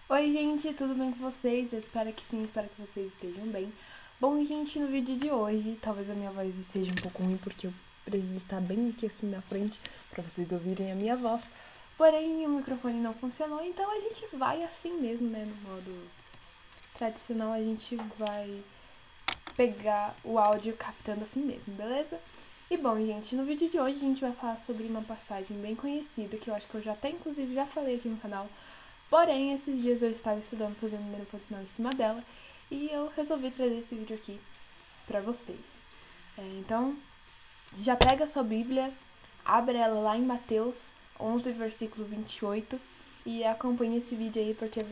Oi, gente, tudo bem com vocês? Eu espero que sim, espero que vocês estejam bem. Bom, gente, no vídeo de hoje, talvez a minha voz esteja um pouco ruim, porque eu preciso estar bem aqui assim na frente para vocês ouvirem a minha voz. Porém, o microfone não funcionou, então a gente vai assim mesmo, né? No modo tradicional, a gente vai pegar o áudio captando assim mesmo, beleza? E bom, gente, no vídeo de hoje a gente vai falar sobre uma passagem bem conhecida, que eu acho que eu já até inclusive já falei aqui no canal. Porém, esses dias eu estava estudando, fazendo mineiro funcional em cima dela, e eu resolvi trazer esse vídeo aqui pra vocês. Então, já pega a sua Bíblia, abre ela lá em Mateus 11, versículo 28, e acompanhe esse vídeo aí, porque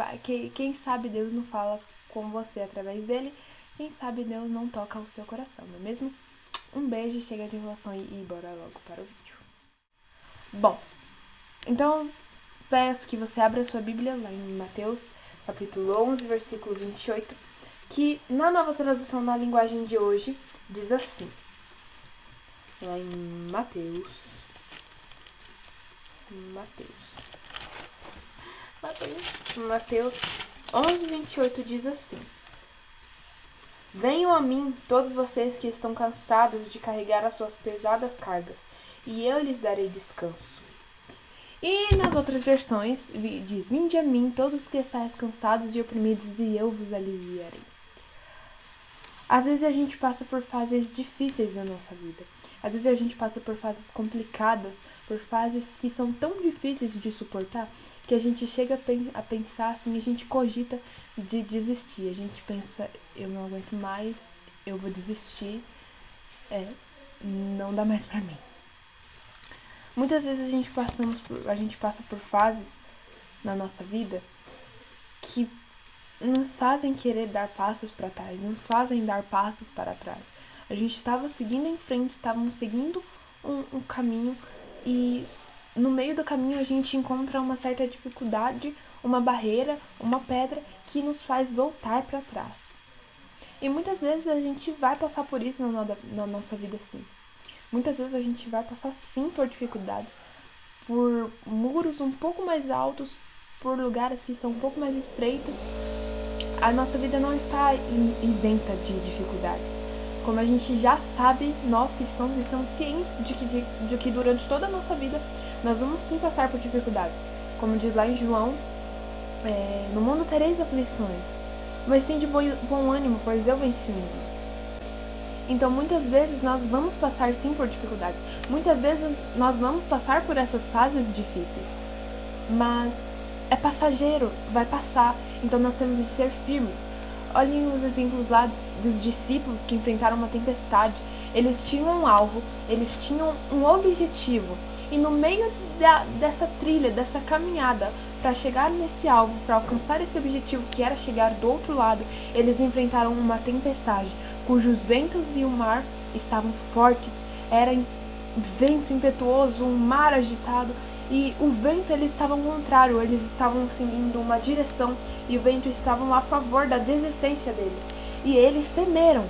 quem sabe Deus não fala com você através dele, quem sabe Deus não toca o seu coração, não é mesmo? Um beijo, chega de enrolação e bora logo para o vídeo. Bom, então peço que você abra a sua Bíblia lá em Mateus, capítulo 11, versículo 28, que na nova tradução da linguagem de hoje diz assim. Lá em Mateus 11, 28 diz assim. Venham a mim todos vocês que estão cansados de carregar as suas pesadas cargas, e eu lhes darei descanso. E nas outras versões diz, vinde a mim todos que estáis cansados e oprimidos, e eu vos aliviarei. Às vezes a gente passa por fases difíceis na nossa vida. Às vezes a gente passa por fases complicadas, por fases que são tão difíceis de suportar, que a gente chega a pensar assim, a gente cogita de desistir. A gente pensa, eu não aguento mais, eu vou desistir, não dá mais pra mim. Muitas vezes a gente passa por fases na nossa vida que nos fazem querer dar passos para trás, nos fazem dar passos para trás. A gente estava seguindo em frente, estávamos seguindo um caminho e no meio do caminho a gente encontra uma certa dificuldade, uma barreira, uma pedra que nos faz voltar para trás. E muitas vezes a gente vai passar por isso na nossa vida sim. Muitas vezes a gente vai passar sim por dificuldades, por muros um pouco mais altos, por lugares que são um pouco mais estreitos. A nossa vida não está isenta de dificuldades. Como a gente já sabe, nós cristãos estamos cientes de que durante toda a nossa vida nós vamos sim passar por dificuldades. Como diz lá em João, no mundo tereis aflições, mas tem de bom ânimo, pois eu venci o mundo. Então muitas vezes nós vamos passar sim por dificuldades. Muitas vezes nós vamos passar por essas fases difíceis. Mas é passageiro, vai passar. Então nós temos de ser firmes. Olhem os exemplos lá dos discípulos que enfrentaram uma tempestade. Eles tinham um alvo, eles tinham um objetivo. E no meio dessa trilha, dessa caminhada, para chegar nesse alvo, para alcançar esse objetivo que era chegar do outro lado, eles enfrentaram uma tempestade, cujos ventos e o mar estavam fortes. Era vento impetuoso, um mar agitado. E o vento eles estavam ao contrário, eles estavam seguindo uma direção e o vento estava a favor da desistência deles. E eles temeram.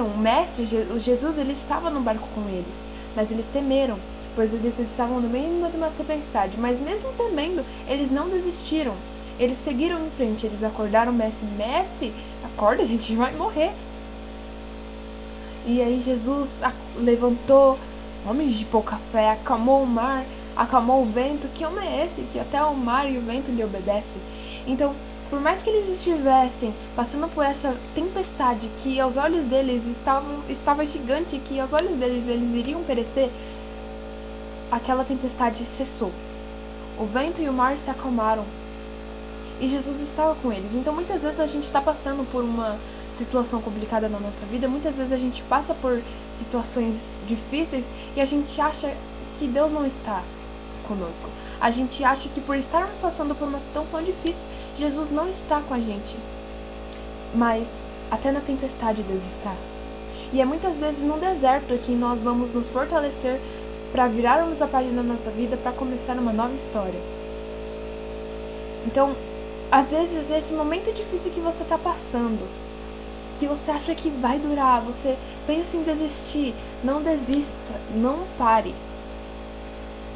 O mestre, o Jesus, ele estava no barco com eles, mas eles temeram, pois eles estavam no meio de uma tempestade. Mas mesmo temendo, eles não desistiram. Eles seguiram em frente, eles acordaram o mestre. Mestre, acorda, a gente vai morrer. E aí Jesus levantou, homens de pouca fé, acalmou o mar, acalmou o vento. Que homem é esse que até o mar e o vento lhe obedecem? Então, por mais que eles estivessem passando por essa tempestade que aos olhos deles estava gigante, que aos olhos deles eles iriam perecer, aquela tempestade cessou. O vento e o mar se acalmaram. E Jesus estava com eles. Então muitas vezes a gente está passando por uma situação complicada na nossa vida, muitas vezes a gente passa por situações difíceis e a gente acha que Deus não está conosco. A gente acha que por estarmos passando por uma situação difícil, Jesus não está com a gente. Mas até na tempestade Deus está. E é muitas vezes no deserto que nós vamos nos fortalecer para virarmos a página da nossa vida, para começar uma nova história. Então, às vezes nesse momento difícil que você está passando, que você acha que vai durar, você pensa em desistir, não desista, não pare.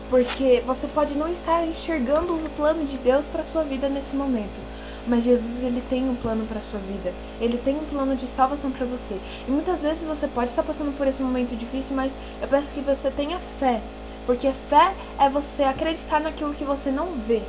Porque você pode não estar enxergando o plano de Deus para sua vida nesse momento. Mas Jesus, ele tem um plano para sua vida. Ele tem um plano de salvação para você. E muitas vezes você pode estar passando por esse momento difícil, mas eu peço que você tenha fé. Porque fé é você acreditar naquilo que você não vê.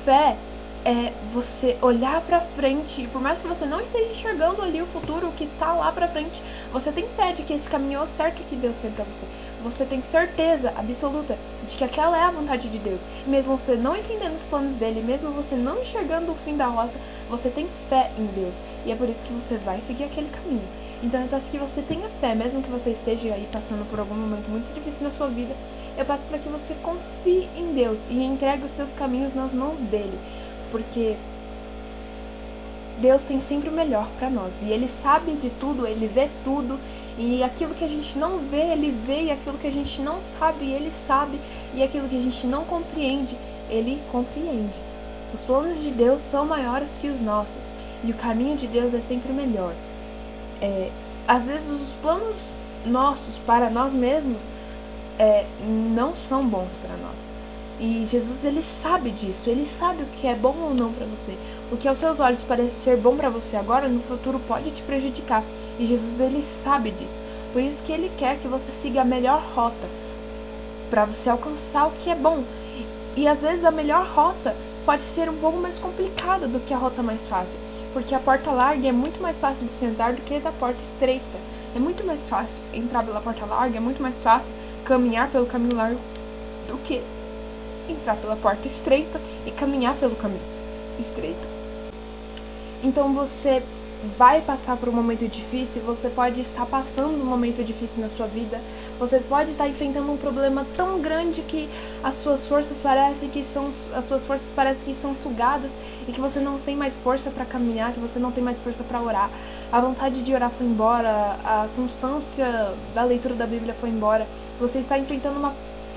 Fé é você olhar pra frente, e por mais que você não esteja enxergando ali o futuro, o que tá lá pra frente, você tem fé de que esse caminho é o certo que Deus tem pra você. Você tem certeza absoluta de que aquela é a vontade de Deus. E mesmo você não entendendo os planos dele, mesmo você não enxergando o fim da rota, você tem fé em Deus. E é por isso que você vai seguir aquele caminho. Então eu peço que você tenha fé, mesmo que você esteja aí passando por algum momento muito difícil na sua vida, eu peço para que você confie em Deus e entregue os seus caminhos nas mãos dele. Porque Deus tem sempre o melhor para nós. E ele sabe de tudo, ele vê tudo. E aquilo que a gente não vê, ele vê. E aquilo que a gente não sabe, ele sabe. E aquilo que a gente não compreende, ele compreende. Os planos de Deus são maiores que os nossos. E o caminho de Deus é sempre melhor. Às vezes os planos nossos para nós mesmos não são bons para nós. E Jesus, ele sabe disso, ele sabe o que é bom ou não para você. O que aos seus olhos parece ser bom para você agora, no futuro pode te prejudicar. E Jesus, ele sabe disso. Por isso que ele quer que você siga a melhor rota, para você alcançar o que é bom. E às vezes a melhor rota pode ser um pouco mais complicada do que a rota mais fácil. Porque a porta larga é muito mais fácil de se entrar do que da porta estreita. É muito mais fácil entrar pela porta larga, é muito mais fácil caminhar pelo caminho largo do que entrar pela porta estreita e caminhar pelo caminho estreito. Então você vai passar por um momento difícil, você pode estar passando um momento difícil na sua vida, você pode estar enfrentando um problema tão grande que as suas forças parecem que são sugadas e que você não tem mais força para caminhar, que você não tem mais força para orar. A vontade de orar foi embora, a constância da leitura da Bíblia foi embora. Você está enfrentando uma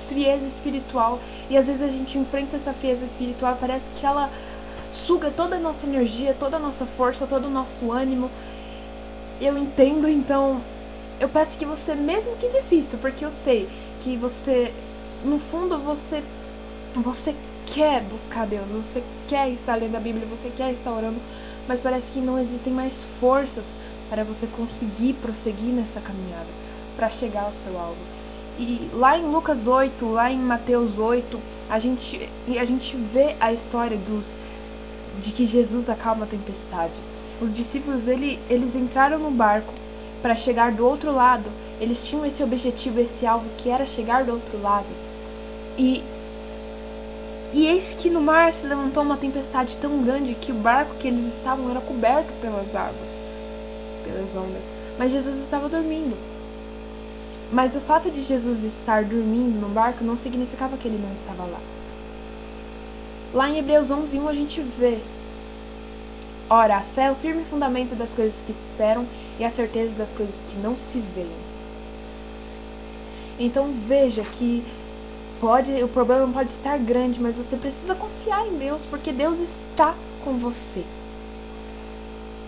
frieza espiritual e às vezes a gente enfrenta essa frieza espiritual e parece que ela suga toda a nossa energia, toda a nossa força, todo o nosso ânimo. Eu entendo, então eu peço que você, mesmo que difícil, porque eu sei que você, no fundo, você quer buscar Deus, você quer estar lendo a Bíblia, você quer estar orando, mas parece que não existem mais forças para você conseguir prosseguir nessa caminhada, para chegar ao seu alvo. E lá em Lucas 8, lá em Mateus 8, a gente vê a história de que Jesus acalma a tempestade. Os discípulos, eles entraram no barco para chegar do outro lado. Eles tinham esse objetivo, esse alvo, que era chegar do outro lado. E eis que no mar se levantou uma tempestade tão grande que o barco que eles estavam era coberto pelas águas, pelas ondas. Mas Jesus estava dormindo. Mas o fato de Jesus estar dormindo no barco não significava que ele não estava lá. Lá em Hebreus 11:1 a gente vê: ora, a fé é o firme fundamento das coisas que se esperam e a certeza das coisas que não se veem. Então veja que o problema pode estar grande, mas você precisa confiar em Deus, porque Deus está com você.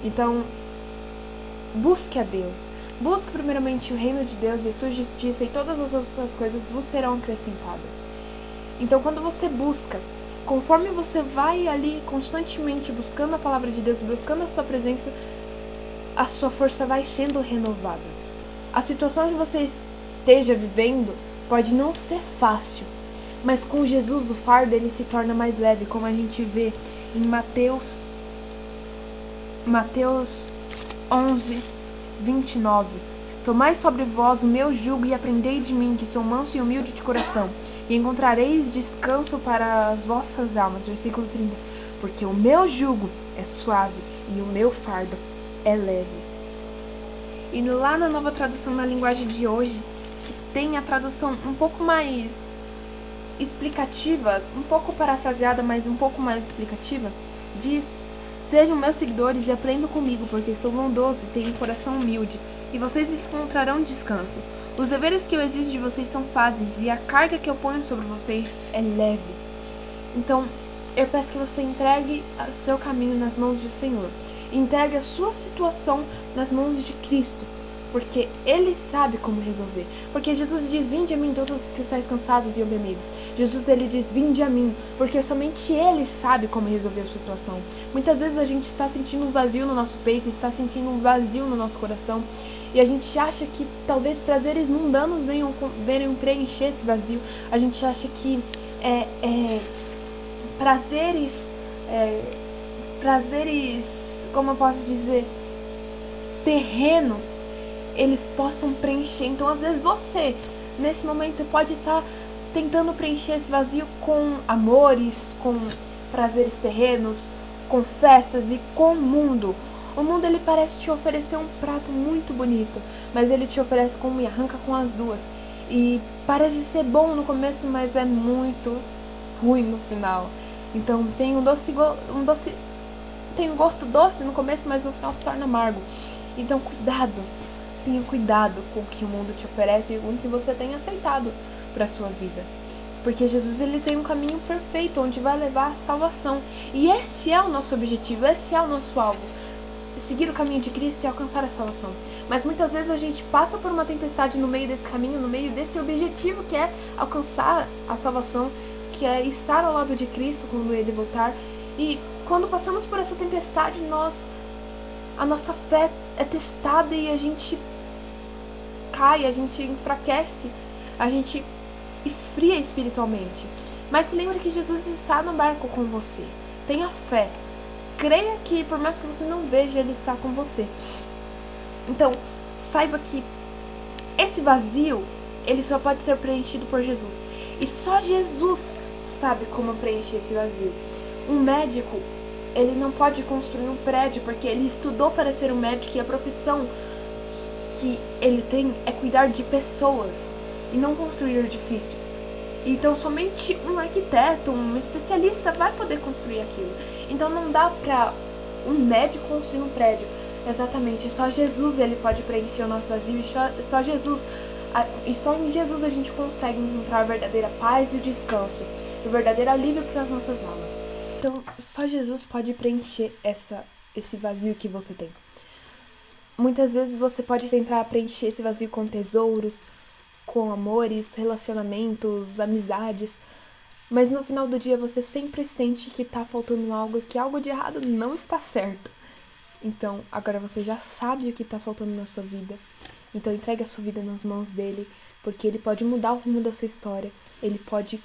Então, busque a Deus. Busque primeiramente o reino de Deus e a sua justiça, e todas as outras coisas vos serão acrescentadas. Então, quando você busca, conforme você vai ali constantemente buscando a palavra de Deus, buscando a sua presença, a sua força vai sendo renovada. A situação que você esteja vivendo pode não ser fácil, mas com Jesus o fardo ele se torna mais leve, como a gente vê em Mateus 11:29. Tomai sobre vós o meu jugo e aprendei de mim, que sou manso e humilde de coração, e encontrareis descanso para as vossas almas. Versículo 30. Porque o meu jugo é suave e o meu fardo é leve. E lá na Nova Tradução na Linguagem de Hoje, tem a tradução um pouco mais explicativa, um pouco parafraseada, mas um pouco mais explicativa, diz: sejam meus seguidores e aprendam comigo, porque sou bondoso e tenho um coração humilde, e vocês encontrarão descanso. Os deveres que eu exijo de vocês são fáceis, e a carga que eu ponho sobre vocês é leve. Então, eu peço que você entregue o seu caminho nas mãos do Senhor. Entregue a sua situação nas mãos de Cristo. porque Ele sabe como resolver. Porque Jesus diz, vinde a mim todos os que estáis cansados e oprimidos. Jesus, Ele diz, vinde a mim, porque somente Ele sabe como resolver a situação. Muitas vezes a gente está sentindo um vazio no nosso peito, está sentindo um vazio no nosso coração, e a gente acha que talvez prazeres mundanos venham preencher esse vazio. A gente acha que prazeres, como eu posso dizer, terrenos, eles possam preencher. Então, às vezes você, nesse momento, pode estar tentando preencher esse vazio com amores, com prazeres terrenos, com festas e com o mundo. O mundo, ele parece te oferecer um prato muito bonito, mas ele te oferece como e arranca com as duas. E parece ser bom no começo, mas é muito ruim no final. Então tem tem um gosto doce no começo, mas no final se torna amargo. Então tenha cuidado com o que o mundo te oferece e com o que você tem aceitado para a sua vida. Porque Jesus, ele tem um caminho perfeito, onde vai levar a salvação. E esse é o nosso objetivo, esse é o nosso alvo. Seguir o caminho de Cristo e alcançar a salvação. Mas muitas vezes a gente passa por uma tempestade no meio desse caminho, no meio desse objetivo que é alcançar a salvação, que é estar ao lado de Cristo quando Ele voltar. E quando passamos por essa tempestade, a nossa fé é testada e a gente cai, a gente enfraquece, a gente esfria espiritualmente. Mas se lembre que Jesus está no barco com você. Tenha fé. Creia que, por mais que você não veja, Ele está com você. Então, saiba que esse vazio, ele só pode ser preenchido por Jesus. E só Jesus sabe como preencher esse vazio. Um médico, ele não pode construir um prédio, porque ele estudou para ser um médico e a profissão que ele tem é cuidar de pessoas e não construir edifícios. Então somente um arquiteto, um especialista vai poder construir aquilo. Então não dá para um médico construir um prédio. Exatamente, só Jesus, ele pode preencher o nosso vazio, e só em Jesus a gente consegue encontrar a verdadeira paz e descanso, o verdadeiro alívio para as nossas almas. Então só Jesus pode preencher esse vazio que você tem. Muitas vezes você pode tentar preencher esse vazio com tesouros, com amores, relacionamentos, amizades, mas no final do dia você sempre sente que tá faltando algo, que algo de errado não está certo. Então, agora você já sabe o que tá faltando na sua vida. Então entregue a sua vida nas mãos dele, porque ele pode mudar o rumo da sua história. Ele pode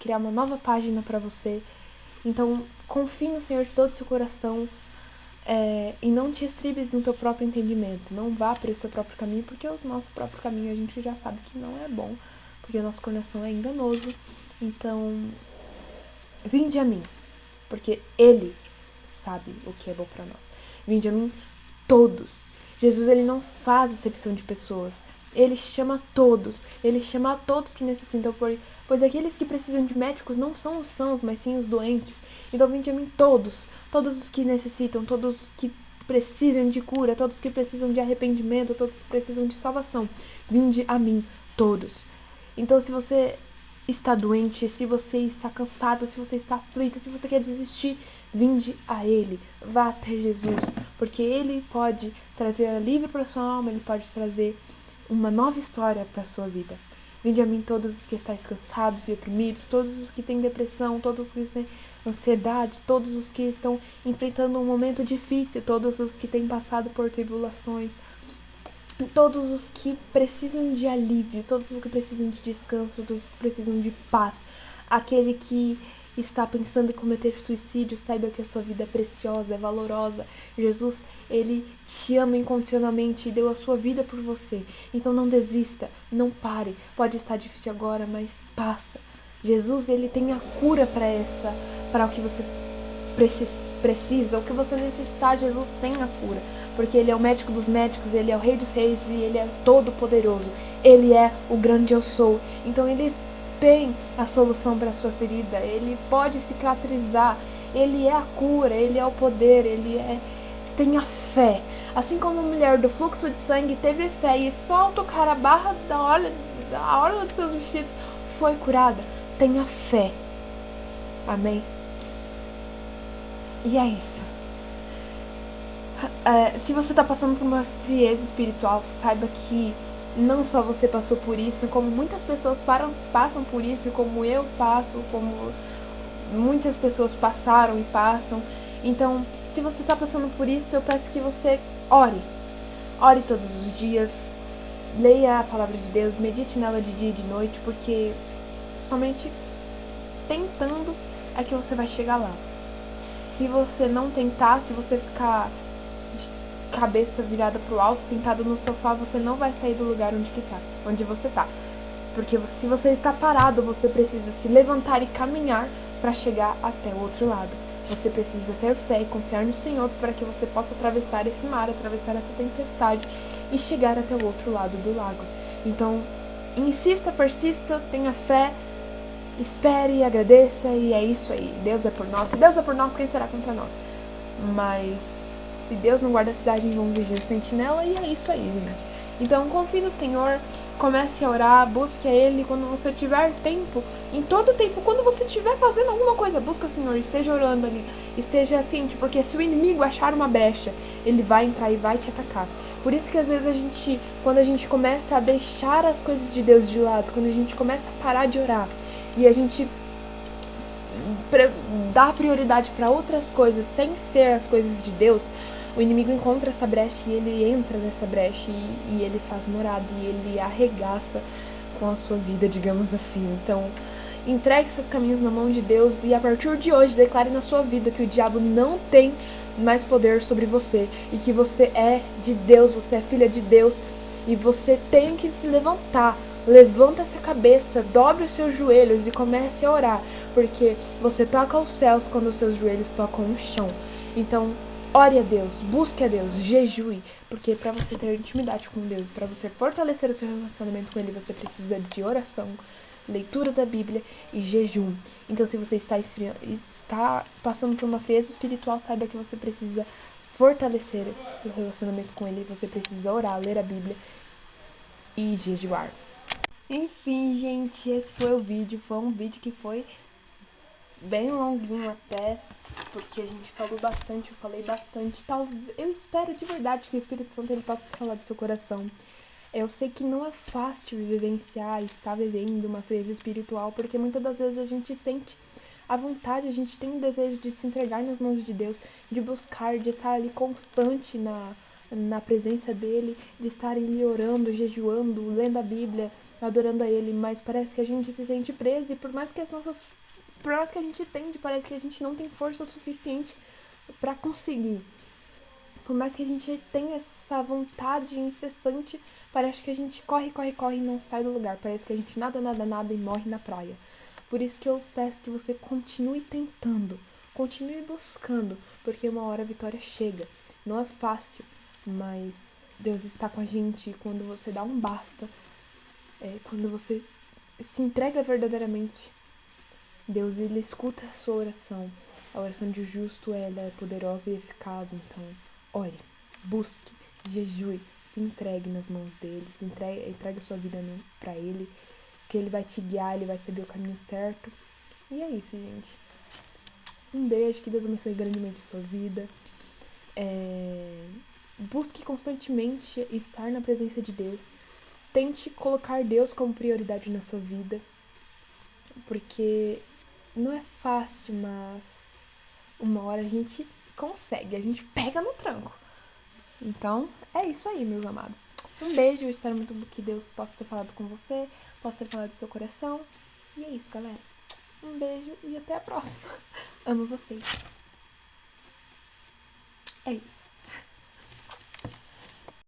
criar uma nova página para você. Então, confie no Senhor de todo o seu coração. E não te estribes no teu próprio entendimento. Não vá para o seu próprio caminho, porque o nosso próprio caminho a gente já sabe que não é bom, porque o nosso coração é enganoso. Então, vinde a mim, porque Ele sabe o que é bom para nós. Vinde a mim todos. Jesus, ele não faz acepção de pessoas. Ele chama todos. Ele chama a todos que necessitam, pois aqueles que precisam de médicos não são os sãos, mas sim os doentes. Então vinde a mim todos. Todos os que necessitam, todos os que precisam de cura, todos os que precisam de arrependimento, todos que precisam de salvação. Vinde a mim todos. Então, se você está doente, se você está cansado, se você está aflito, se você quer desistir, vinde a Ele, vá até Jesus, porque Ele pode trazer alívio para a sua alma, Ele pode trazer uma nova história para a sua vida. Vinde a mim todos os que estáis cansados e oprimidos, todos os que têm depressão, todos os que têm ansiedade, todos os que estão enfrentando um momento difícil, todos os que têm passado por tribulações, todos os que precisam de alívio, todos os que precisam de descanso, todos os que precisam de paz. Aquele que está pensando em cometer suicídio, saiba que a sua vida é preciosa, é valorosa. Jesus, ele te ama incondicionalmente e deu a sua vida por você. Então não desista, não pare. Pode estar difícil agora, mas passa. Jesus, ele tem a cura para o que você precisa, o que você necessitar. Jesus tem a cura, porque ele é o médico dos médicos, ele é o rei dos reis e ele é todo poderoso. Ele é o grande eu sou. Então ele tem a solução para a sua ferida, ele pode cicatrizar, ele é a cura, ele é o poder, tenha fé. Assim como a mulher do fluxo de sangue teve fé e só ao tocar a barra da orla dos seus vestidos foi curada, tenha fé. Amém? E é isso. Se você tá passando por uma frieza espiritual, saiba que não só você passou por isso, como muitas pessoas passam por isso, como eu passo, como muitas pessoas passaram e passam. Então, se você tá passando por isso, eu peço que você ore. Ore todos os dias, leia a palavra de Deus, medite nela de dia e de noite, porque somente tentando é que você vai chegar lá. Se você não tentar, se você ficar de cabeça virada pro alto, sentado no sofá, você não vai sair do lugar onde você tá. Porque se você está parado, você precisa se levantar e caminhar para chegar até o outro lado. Você precisa ter fé e confiar no Senhor para que você possa atravessar esse mar, atravessar essa tempestade e chegar até o outro lado do lago. Então, insista, persista, tenha fé, espere, agradeça e é isso aí. Deus é por nós. Se Deus é por nós, quem será contra nós? Mas se Deus não guarda a cidade, vão vigiar o sentinela e é isso aí, gente. Então confie no Senhor, comece a orar, busque a Ele quando você tiver tempo, em todo tempo, quando você estiver fazendo alguma coisa, busca o Senhor, esteja orando ali, esteja ciente, porque se o inimigo achar uma brecha, ele vai entrar e vai te atacar. Por isso que às vezes quando a gente começa a deixar as coisas de Deus de lado, quando a gente começa a parar de orar e a gente dar prioridade para outras coisas sem ser as coisas de Deus, o inimigo encontra essa brecha e ele entra nessa brecha e ele faz morada e ele arregaça com a sua vida, digamos assim. Então, entregue seus caminhos na mão de Deus e a partir de hoje declare na sua vida que o diabo não tem mais poder sobre você e que você é de Deus, você é filha de Deus e você tem que se levantar. Levanta essa cabeça, dobre os seus joelhos e comece a orar, porque você toca os céus quando os seus joelhos tocam o chão. Então, ore a Deus, busque a Deus, jejue, porque para você ter intimidade com Deus, para você fortalecer o seu relacionamento com Ele, você precisa de oração, leitura da Bíblia e jejum. Então, se você está passando por uma frieza espiritual, saiba que você precisa fortalecer o seu relacionamento com Ele, você precisa orar, ler a Bíblia e jejuar. Enfim, gente, esse foi o vídeo. Foi um vídeo que foi bem longuinho até, porque a gente falou bastante, eu falei bastante. Eu espero de verdade que o Espírito Santo ele possa falar do seu coração. Eu sei que não é fácil vivenciar, estar vivendo uma frieza espiritual, porque muitas das vezes a gente sente a vontade, a gente tem o desejo de se entregar nas mãos de Deus, de buscar, de estar ali constante na presença dele, de estar ali orando, jejuando, lendo a Bíblia, adorando a ele, mas parece que a gente se sente preso e por mais que a gente tente, parece que a gente não tem força suficiente para conseguir. Por mais que a gente tenha essa vontade incessante, parece que a gente corre e não sai do lugar. Parece que a gente nada e morre na praia. Por isso que eu peço que você continue tentando, continue buscando, porque uma hora a vitória chega. Não é fácil, mas Deus está com a gente quando você dá um basta, quando você se entrega verdadeiramente. Deus, ele escuta a sua oração. A oração de justo, ela é poderosa e eficaz. Então, ore, busque, jejue, se entregue nas mãos dele, entregue a sua vida pra ele, que ele vai te guiar, ele vai saber o caminho certo. E é isso, gente. Um beijo, que Deus abençoe grandemente a sua vida. Busque constantemente estar na presença de Deus. Tente colocar Deus como prioridade na sua vida, porque não é fácil, mas uma hora a gente consegue, a gente pega no tranco. Então, é isso aí, meus amados. Um beijo, eu espero muito que Deus possa ter falado com você, possa ter falado do seu coração. E é isso, galera. Um beijo e até a próxima. Amo vocês. É isso.